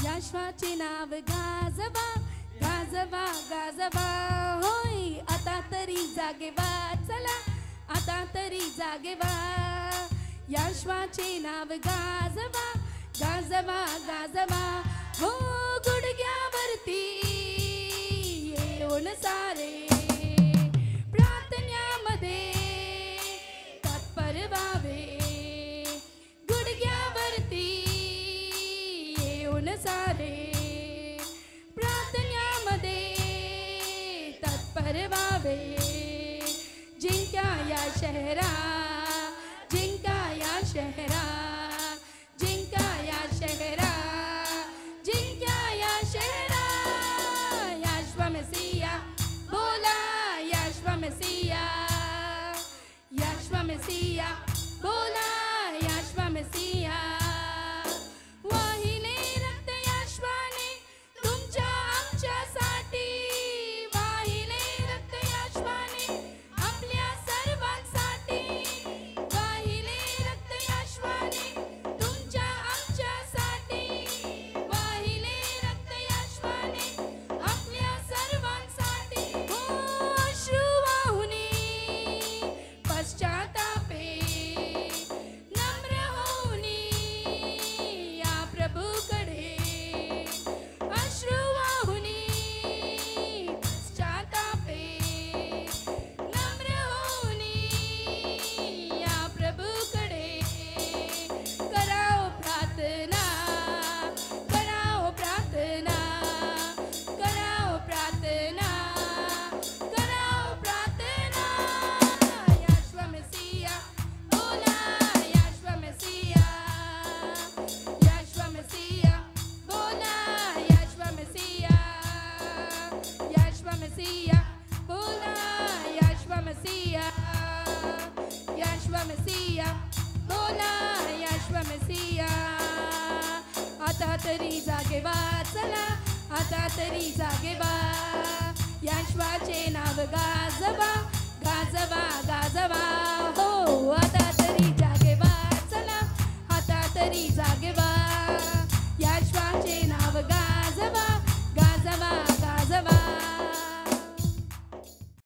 याश्वाचे नाव गाजवा गाजवा गाजवा होय आता तरी जागे व्हा चला आता तरी जागे व्हा याश्वाचे नाव गाजवा गाजवा गाजवा हो गुडघ्यावरती येऊन सारे प्रार्थनेमध्ये तत्पर व्हावे गुडघ्यावरती येऊन सारे प्रार्थनेमध्ये तत्पर व्हावे जिंका या शहरा जिंका या शहरा जिंका या शहरा जिंका या शहरा याश्वा मसीहा बोला याश्वा मसीहा याश्वा मसीहा बोला याश्वा मसीहा वाहिले रक्त याश्वाने तुमच्या आमच्यासाठी वाहिले रक्त याश्वाने आपल्या सर्वांसाठी वाहिले रक्त याश्वाने तुमच्या आमच्यासाठी वाहिले रक्त याश्वाने आपल्या सर्वांसाठी हो अश्रू वाहुनी पश्चातापे नम्र होऊनी या प्रभूकडे अश्रू वाहुनी पश्चातापे नम्र होऊनी या प्रभूकडे कराओ प्रार्थना कराओ प्रार्थना कराओ प्रार्थना कराओ प्रार्थना याश्वा मसीहा बोला याश्वा मसीहा याश्वा मसीहा बोला याश्वा मसीहा याश्वा मसीहा बोला याश्वा मसीहा याश्वा मसीहा बोला याश्वा मसीहा आता तरी जागे व्हा चला आता तरी जागे व्हा याश्वाचे नाव गाजवा गाजवा